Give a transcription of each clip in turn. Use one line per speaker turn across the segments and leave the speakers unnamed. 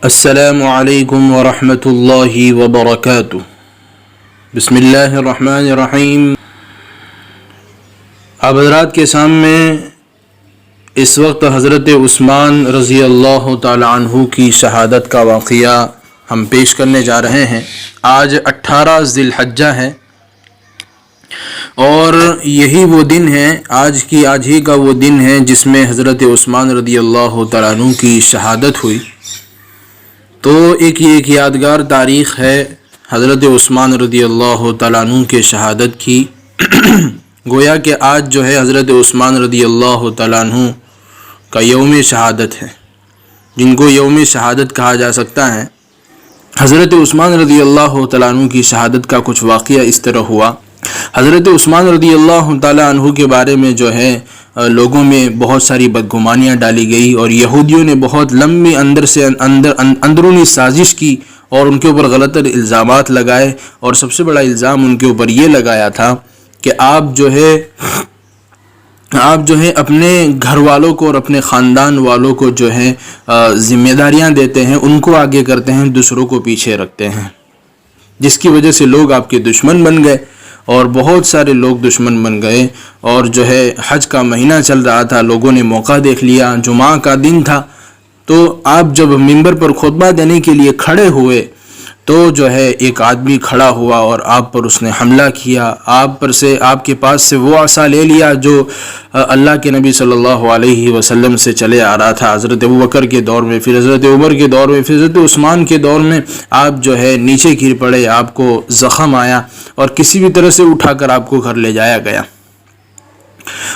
السلام علیکم ورحمۃ اللہ وبرکاتہ۔ بسم اللہ الرحمن الرحیم۔ آپ حضرات کے سامنے اس وقت حضرت عثمان رضی اللہ تعالی عنہ کی شہادت کا واقعہ ہم پیش کرنے جا رہے ہیں۔ آج 18 ذی الحجہ ہے اور یہی وہ دن ہے، آج ہی کا وہ دن ہے جس میں حضرت عثمان رضی اللہ تعالی عنہ کی شہادت ہوئی۔ تو ایک یادگار تاریخ ہے حضرت عثمان رضی اللہ تعالیٰ عنہ کے شہادت کی۔ گویا کہ آج جو ہے حضرت عثمان رضی اللہ تعالیٰ عنہ کا یوم شہادت ہے، جن کو یوم شہادت کہا جا سکتا ہے۔ حضرت عثمان رضی اللہ تعالیٰ عنہ کی شہادت کا کچھ واقعہ اس طرح ہوا۔ حضرت عثمان رضی اللہ تعالیٰ عنہ کے بارے میں جو ہے لوگوں میں بہت ساری بدگمانیاں ڈالی گئی، اور یہودیوں نے بہت لمبی اندرونی سازش کی اور ان کے اوپر غلط الزامات لگائے، اور سب سے بڑا الزام ان کے اوپر یہ لگایا تھا کہ آپ جو ہے اپنے گھر والوں کو اور اپنے خاندان والوں کو جو ہے ذمہ داریاں دیتے ہیں، ان کو آگے کرتے ہیں، دوسروں کو پیچھے رکھتے ہیں، جس کی وجہ سے لوگ آپ کے دشمن بن گئے، اور بہت سارے لوگ دشمن بن گئے۔ اور جو ہے حج کا مہینہ چل رہا تھا، لوگوں نے موقع دیکھ لیا، جمعہ کا دن تھا، تو آپ جب منبر پر خطبہ دینے کے لیے کھڑے ہوئے تو جو ہے ایک آدمی کھڑا ہوا اور آپ پر اس نے حملہ کیا، آپ کے پاس سے وہ عصا لے لیا جو اللہ کے نبی صلی اللہ علیہ وسلم سے چلے آ رہا تھا۔ حضرت ابوبکر کے دور میں، پھر حضرت عمر کے دور میں، پھر حضرت عثمان کے دور میں آپ جو ہے نیچے گر پڑے، آپ کو زخم آیا اور کسی بھی طرح سے اٹھا کر آپ کو گھر لے جایا گیا۔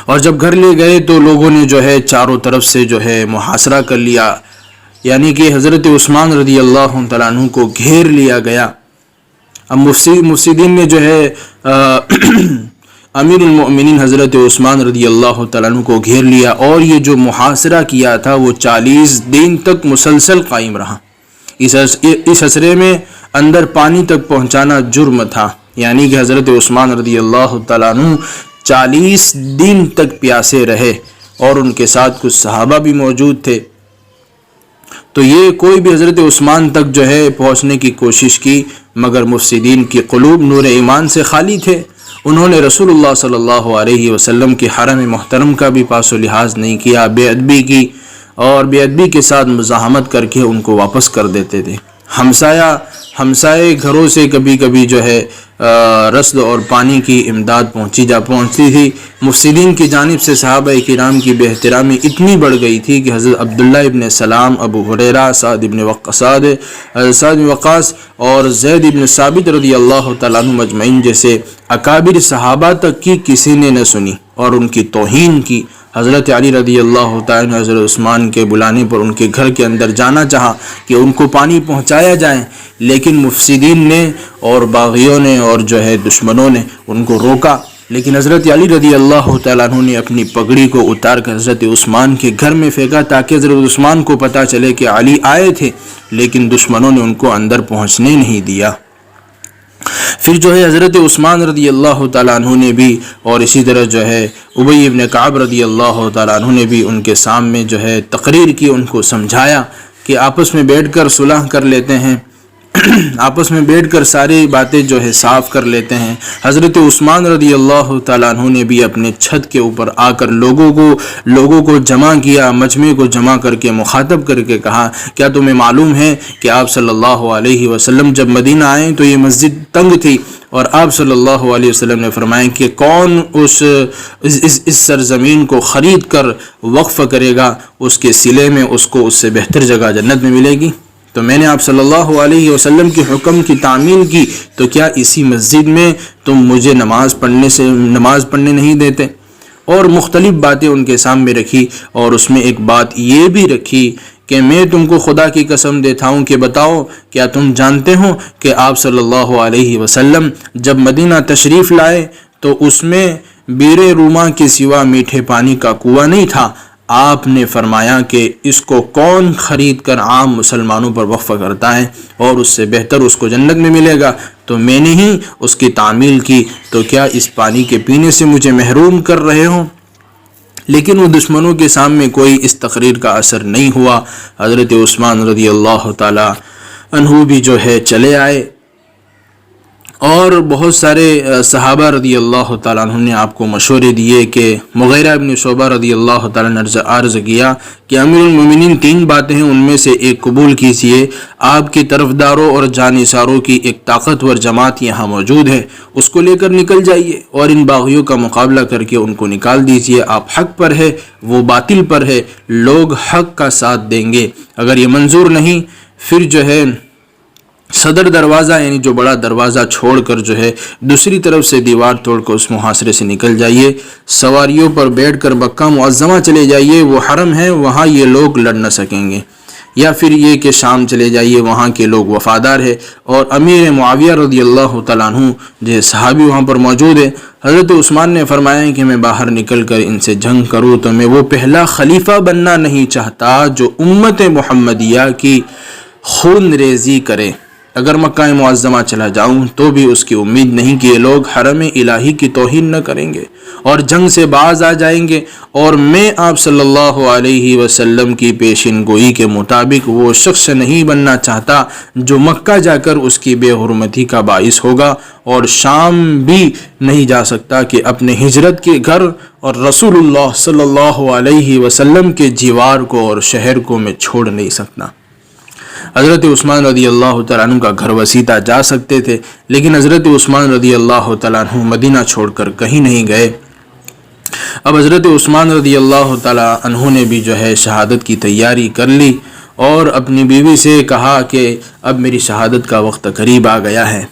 اور جب گھر لے گئے تو لوگوں نے جو ہے چاروں طرف سے جو ہے محاصرہ کر لیا، یعنی کہ حضرت عثمان رضی اللہ تعالیٰ عنہ کو گھیر لیا گیا۔ اب مفسدین نے جو ہے امیر المؤمنین حضرت عثمان رضی اللہ تعالیٰ عنہ کو گھیر لیا، اور یہ جو محاصرہ کیا تھا وہ 40 دن تک مسلسل قائم رہا۔ اس حصرے میں اندر پانی تک پہنچانا جرم تھا، یعنی کہ حضرت عثمان رضی اللہ تعالیٰ عنہ 40 دن تک پیاسے رہے، اور ان کے ساتھ کچھ صحابہ بھی موجود تھے۔ تو یہ کوئی بھی حضرت عثمان تک جو ہے پہنچنے کی کوشش کی، مگر مفسدین کی قلوب نور ایمان سے خالی تھے۔ انہوں نے رسول اللہ صلی اللہ علیہ وسلم کے حرم محترم کا بھی پاس و لحاظ نہیں کیا، بے ادبی کی، اور بے ادبی کے ساتھ مزاحمت کر کے ان کو واپس کر دیتے تھے۔ ہمسائے گھروں سے کبھی کبھی جو ہے رسد اور پانی کی امداد پہنچتی تھی۔ مفسدین کی جانب سے صحابہ کرام کی بے احترامی اتنی بڑھ گئی تھی کہ حضرت عبداللہ ابن سلام، ابو ہریرہ، سعد بن وقاص اور زید بن ثابت رضی اللہ تعالیٰ عنہ مجمعین جیسے اکابر صحابہ تک کی کسی نے نہ سنی اور ان کی توہین کی۔ حضرت علی رضی اللہ تعالیٰ عنہ حضرت عثمان کے بلانے پر ان کے گھر کے اندر جانا چاہا کہ ان کو پانی پہنچایا جائے، لیکن مفسدین نے اور باغیوں نے اور جو ہے دشمنوں نے ان کو روکا۔ لیکن حضرت علی رضی اللہ تعالیٰ عنہ نے اپنی پگڑی کو اتار کر حضرت عثمان کے گھر میں پھینکا، تاکہ حضرت عثمان کو پتہ چلے کہ علی آئے تھے، لیکن دشمنوں نے ان کو اندر پہنچنے نہیں دیا۔ پھر جو ہے حضرت عثمان رضی اللہ تعالیٰ عنہ نے بھی، اور اسی طرح جو ہے ابی ابن کعب رضی اللہ تعالیٰ عنہ نے بھی ان کے سامنے جو ہے تقریر کی، ان کو سمجھایا کہ آپس میں بیٹھ کر صلح کر لیتے ہیں، آپس میں بیٹھ کر ساری باتیں جو ہے صاف کر لیتے ہیں۔ حضرت عثمان رضی اللہ تعالیٰ عنہ نے بھی اپنے چھت کے اوپر آ کر لوگوں کو جمع کیا، مجمع کو جمع کر کے مخاطب کر کے کہا، کیا تمہیں معلوم ہے کہ آپ صلی اللہ علیہ وسلم جب مدینہ آئے تو یہ مسجد تنگ تھی، اور آپ صلی اللہ علیہ وسلم نے فرمایا کہ کون اس سرزمین کو خرید کر وقف کرے گا، اس کے صلے میں اس کو اس سے بہتر جگہ جنت میں ملے گی۔ تو میں نے آپ صلی اللہ علیہ وسلم کے حکم کی تعمیل کی، تو کیا اسی مسجد میں تم مجھے نماز پڑھنے نہیں دیتے؟ اور مختلف باتیں ان کے سامنے رکھی، اور اس میں ایک بات یہ بھی رکھی کہ میں تم کو خدا کی قسم دیتا ہوں کہ بتاؤ، کیا تم جانتے ہو کہ آپ صلی اللہ علیہ وسلم جب مدینہ تشریف لائے تو اس میں بیر روما کے سوا میٹھے پانی کا کنواں نہیں تھا۔ آپ نے فرمایا کہ اس کو کون خرید کر عام مسلمانوں پر وقف کرتا ہے اور اس سے بہتر اس کو جنت میں ملے گا، تو میں نے ہی اس کی تعمیل کی، تو کیا اس پانی کے پینے سے مجھے محروم کر رہے ہو؟ لیکن وہ دشمنوں کے سامنے کوئی اس تقریر کا اثر نہیں ہوا۔ حضرت عثمان رضی اللہ تعالی عنہ بھی جو ہے چلے آئے، اور بہت سارے صحابہ رضی اللہ تعالیٰ عنہ نے آپ کو مشورے دیے کہ مغیرہ ابن شعبہ رضی اللہ تعالیٰ نے عرض کیا کہ امیر المومنین 3 باتیں ہیں، ان میں سے ایک قبول کیجیے۔ آپ کے طرفداروں اور جانثاروں کی ایک طاقتور جماعت یہاں موجود ہے، اس کو لے کر نکل جائیے اور ان باغیوں کا مقابلہ کر کے ان کو نکال دیجیے۔ آپ حق پر ہے، وہ باطل پر ہے، لوگ حق کا ساتھ دیں گے۔ اگر یہ منظور نہیں، پھر جو ہے صدر دروازہ یعنی جو بڑا دروازہ چھوڑ کر جو ہے دوسری طرف سے دیوار توڑ کر اس محاصرے سے نکل جائیے، سواریوں پر بیٹھ کر مکہ معظمہ چلے جائیے، وہ حرم ہے، وہاں یہ لوگ لڑ نہ سکیں گے، یا پھر یہ کہ شام چلے جائیے، وہاں کے لوگ وفادار ہے۔ اور امیر معاویہ رضی اللہ تعالیٰ عنہ جو صحابی وہاں پر موجود ہے، حضرت عثمان نے فرمایا کہ میں باہر نکل کر ان سے جنگ کروں تو میں وہ پہلا خلیفہ بننا نہیں چاہتا جو امت محمدیہ کی خون ریزی کرے۔ اگر مکہ معظمہ چلا جاؤں تو بھی اس کی امید نہیں کہ یہ لوگ حرم الہی کی توہین نہ کریں گے اور جنگ سے باز آ جائیں گے، اور میں آپ صلی اللہ علیہ وسلم کی پیشین گوئی کے مطابق وہ شخص نہیں بننا چاہتا جو مکہ جا کر اس کی بے حرمتی کا باعث ہوگا، اور شام بھی نہیں جا سکتا کہ اپنے ہجرت کے گھر اور رسول اللہ صلی اللہ علیہ وسلم کے جیوار کو اور شہر کو میں چھوڑ نہیں سکتا۔ حضرت عثمان رضی اللہ تعالیٰ عنہ کا گھر وسیطہ جا سکتے تھے، لیکن حضرت عثمان رضی اللہ تعالیٰ عنہ مدینہ چھوڑ کر کہیں نہیں گئے۔ اب حضرت عثمان رضی اللہ تعالیٰ عنہ نے بھی جو ہے شہادت کی تیاری کر لی، اور اپنی بیوی سے کہا کہ اب میری شہادت کا وقت قریب آ گیا ہے۔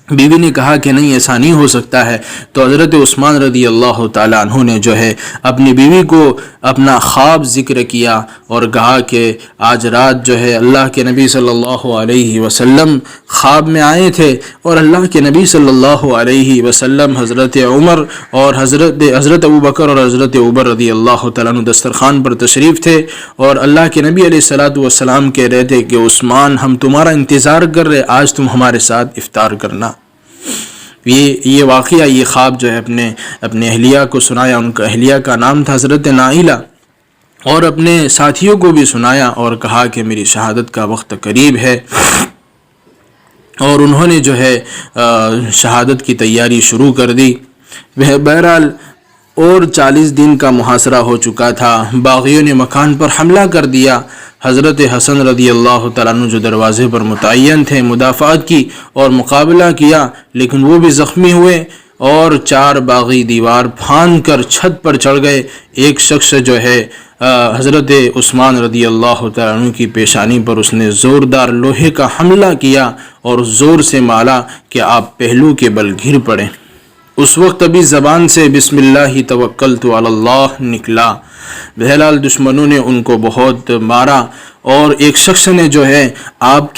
بیوی نے کہا کہ نہیں، ایسا نہیں ہو سکتا ہے، تو حضرت عثمان رضی اللہ تعالیٰ عنہ نے جو ہے اپنی بیوی کو اپنا خواب ذکر کیا اور کہا کہ آج رات جو ہے اللہ کے نبی صلی اللہ علیہ وسلم خواب میں آئے تھے، اور اللہ کے نبی صلی اللہ علیہ وسلم حضرت عمر اور حضرت ابوبکر اور حضرت عمر رضی اللہ تعالیٰ عنہ دسترخوان پر تشریف تھے، اور اللہ کے نبی علیہ الصلوۃ والسلام کہہ رہے تھے کہ عثمان ہم تمہارا انتظار کر رہے، آج تم ہمارے ساتھ افطار کرنا۔ یہ واقعہ، یہ خواب جو ہے اپنے اہلیہ کو سنایا، ان کا اہلیہ کا نام تھا حضرت نائلہ، اور اپنے ساتھیوں کو بھی سنایا اور کہا کہ میری شہادت کا وقت قریب ہے، اور انہوں نے جو ہے شہادت کی تیاری شروع کر دی۔ بہرحال اور 40 دن کا محاصرہ ہو چکا تھا، باغیوں نے مکان پر حملہ کر دیا۔ حضرت حسن رضی اللہ تعالیٰ عنہ جو دروازے پر متعین تھے مدافعت کی اور مقابلہ کیا، لیکن وہ بھی زخمی ہوئے، اور 4 باغی دیوار پھاند کر چھت پر چڑھ گئے۔ ایک شخص جو ہے حضرت عثمان رضی اللہ تعالیٰ عنہ کی پیشانی پر اس نے زوردار لوہے کا حملہ کیا اور زور سے مالا کہ آپ پہلو کے بل گر پڑے۔ اس وقت ابھی زبان سے بسم اللہ توکلت علی اللہ نکلا۔ بہرحال دشمنوں نے ان کو بہت مارا، اور ایک شخص نے جو ہے آپ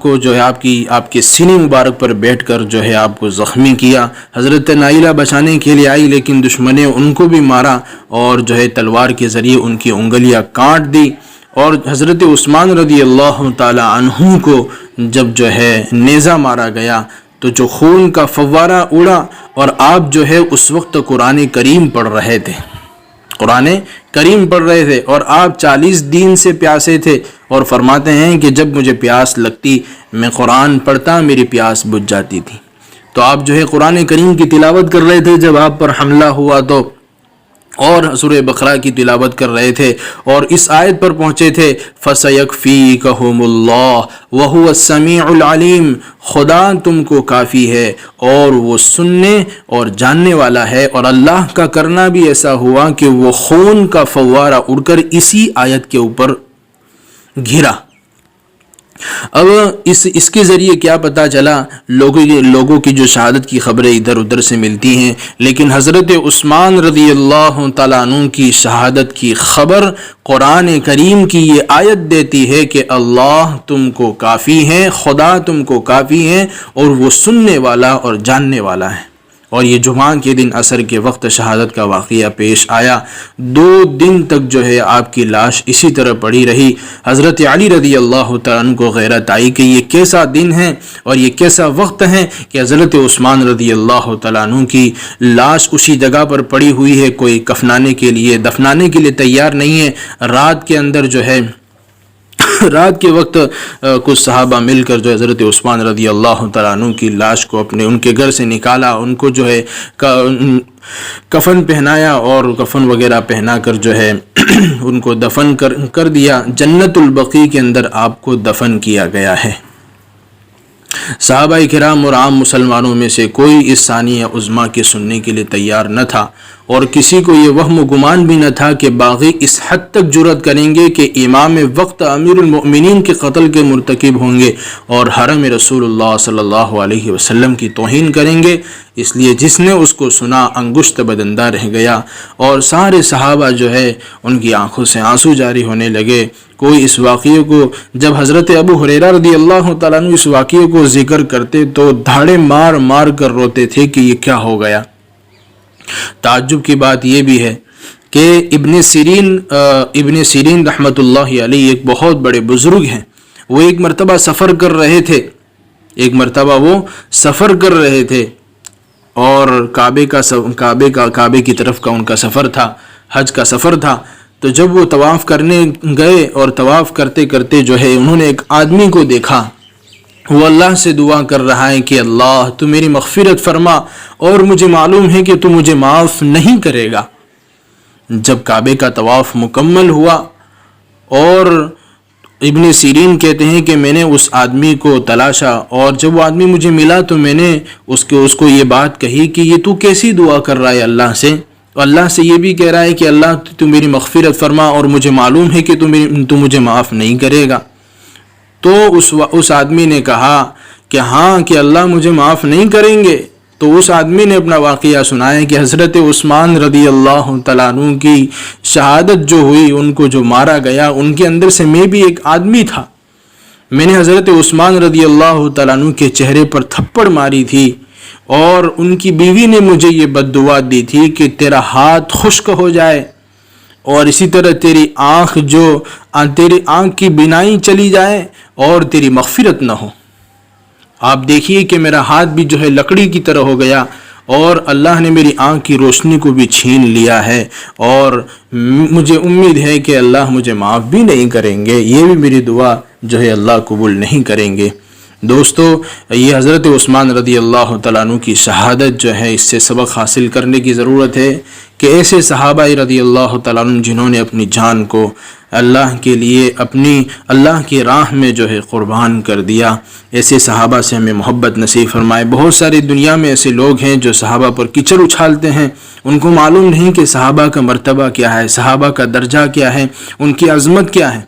کو جو ہے آپ کے سینے مبارک پر بیٹھ کر جو ہے آپ کو زخمی کیا۔ حضرت نائلہ بچانے کے لیے آئی، لیکن دشمن نے ان کو بھی مارا اور جو ہے تلوار کے ذریعے ان کی انگلیاں کاٹ دی۔ اور حضرت عثمان رضی اللہ تعالی عنہ کو جب جو ہے نیزہ مارا گیا تو جو خون کا فوارہ اڑا، اور آپ جو ہے اس وقت قرآن کریم پڑھ رہے تھے، اور آپ 40 دن سے پیاسے تھے، اور فرماتے ہیں کہ جب مجھے پیاس لگتی میں قرآن پڑھتا، میری پیاس بجھ جاتی تھی۔ تو آپ جو ہے قرآن کریم کی تلاوت کر رہے تھے جب آپ پر حملہ ہوا تو، اور سورہ بقرہ کی تلاوت کر رہے تھے، اور اس آیت پر پہنچے تھے فَسَيَكْفِيكَهُمُ اللَّهُ وَهُوَ السَّمِيعُ الْعَلِيمُ، خدا تم کو کافی ہے اور وہ سننے اور جاننے والا ہے۔ اور اللہ کا کرنا بھی ایسا ہوا کہ وہ خون کا فوارہ اڑ کر اسی آیت کے اوپر گھرا۔ اب اس کے ذریعے کیا پتہ چلا، لوگوں کی جو شہادت کی خبریں ادھر ادھر سے ملتی ہیں، لیکن حضرت عثمان رضی اللہ تعالیٰ عنہ کی شہادت کی خبر قرآن کریم کی یہ آیت دیتی ہے کہ اللہ تم کو کافی ہے، خدا تم کو کافی ہے، اور وہ سننے والا اور جاننے والا ہے۔ اور یہ جمعہ کے دن عصر کے وقت شہادت کا واقعہ پیش آیا۔ 2 دن تک جو ہے آپ کی لاش اسی طرح پڑی رہی۔ حضرت علی رضی اللہ تعالیٰ عنہ کو غیرت آئی کہ یہ کیسا دن ہے اور یہ کیسا وقت ہے کہ حضرت عثمان رضی اللہ تعالیٰ عنہ کی لاش اسی جگہ پر پڑی ہوئی ہے، کوئی کفنانے کے لیے دفنانے کے لیے تیار نہیں ہے۔ رات کے اندر جو ہے رات کے وقت کچھ صحابہ مل کر جو حضرت عثمان رضی اللہ تعالیٰ عنہ کی لاش کو ان کے گھر سے نکالا، ان کو جو ہے کفن پہنایا اور کفن وغیرہ پہنا کر جو ہے ان کو دفن کر دیا۔ جنت البقیع کے اندر آپ کو دفن کیا گیا ہے۔ صحابہ کرام اور عام مسلمانوں میں سے کوئی اس ثانیہ عظمیٰ کے سننے کے لیے تیار نہ تھا، اور کسی کو یہ وہم و گمان بھی نہ تھا کہ باغی اس حد تک جرأت کریں گے کہ امام وقت امیر المؤمنین کے قتل کے مرتکب ہوں گے اور حرم رسول اللہ صلی اللہ علیہ وسلم کی توہین کریں گے۔ اس لیے جس نے اس کو سنا انگشت بدندہ رہ گیا، اور سارے صحابہ جو ہے ان کی آنکھوں سے آنسو جاری ہونے لگے۔ کوئی اس واقعے کو جب حضرت ابو ہریرہ رضی اللہ تعالیٰ عنہ اس واقعے کو ذکر کرتے تو دھاڑے مار مار کر روتے تھے کہ یہ کیا ہو گیا۔ تعجب کی بات یہ بھی ہے کہ ابن سیرین رحمۃ اللہ علیہ ایک بہت بڑے بزرگ ہیں۔ وہ ایک مرتبہ سفر کر رہے تھے اور کعبے کی طرف کا ان کا سفر تھا، حج کا سفر تھا۔ تو جب وہ طواف کرنے گئے اور طواف کرتے کرتے جو ہے انہوں نے ایک آدمی کو دیکھا، وہ اللہ سے دعا کر رہا ہے کہ اللہ تو میری مغفرت فرما، اور مجھے معلوم ہے کہ تو مجھے معاف نہیں کرے گا۔ جب کعبے کا طواف مکمل ہوا اور ابن سیرین کہتے ہیں کہ میں نے اس آدمی کو تلاشا، اور جب وہ آدمی مجھے ملا تو میں نے اس کو یہ بات کہی کہ یہ تو کیسی دعا کر رہا ہے اللہ سے، اللہ سے یہ بھی کہہ رہا ہے کہ اللہ تو میری مغفرت فرما، اور مجھے معلوم ہے کہ تو مجھے معاف نہیں کرے گا۔ تو اس آدمی نے کہا کہ ہاں کہ اللہ مجھے معاف نہیں کریں گے۔ تو اس آدمی نے اپنا واقعہ سنایا کہ حضرت عثمان رضی اللہ تعالیٰ عنہ کی شہادت جو ہوئی، ان کو جو مارا گیا، ان کے اندر سے میں بھی ایک آدمی تھا۔ میں نے حضرت عثمان رضی اللہ تعالیٰ عنہ کے چہرے پر تھپڑ ماری تھی، اور ان کی بیوی نے مجھے یہ بد دعا دی تھی کہ تیرا ہاتھ خشک ہو جائے، اور اسی طرح تیری آنکھ کی بینائی چلی جائے اور تیری مغفرت نہ ہو۔ آپ دیکھیے کہ میرا ہاتھ بھی جو ہے لکڑی کی طرح ہو گیا، اور اللہ نے میری آنکھ کی روشنی کو بھی چھین لیا ہے، اور مجھے امید ہے کہ اللہ مجھے معاف بھی نہیں کریں گے، یہ بھی میری دعا جو ہے اللہ قبول نہیں کریں گے۔ دوستو، یہ حضرت عثمان رضی اللہ تعالیٰ عنہ کی شہادت جو ہے، اس سے سبق حاصل کرنے کی ضرورت ہے کہ ایسے صحابہ رضی اللہ تعالیٰ عنہ جنہوں نے اپنی جان کو اللہ کے لیے اپنی اللہ کی راہ میں جو ہے قربان کر دیا، ایسے صحابہ سے ہمیں محبت نصیب فرمائے۔ بہت ساری دنیا میں ایسے لوگ ہیں جو صحابہ پر کیچڑ اچھالتے ہیں، ان کو معلوم نہیں کہ صحابہ کا مرتبہ کیا ہے، صحابہ کا درجہ کیا ہے، ان کی عظمت کیا ہے۔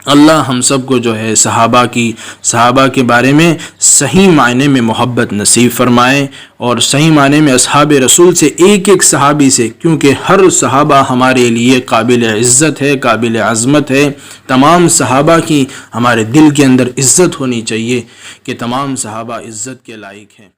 اللہ ہم سب کو جو ہے صحابہ کے بارے میں صحیح معنی میں محبت نصیب فرمائے، اور صحیح معنی میں اصحاب رسول سے ایک ایک صحابی سے، کیونکہ ہر صحابہ ہمارے لیے قابل عزت ہے، قابل عظمت ہے۔ تمام صحابہ کی ہمارے دل کے اندر عزت ہونی چاہیے کہ تمام صحابہ عزت کے لائق ہیں۔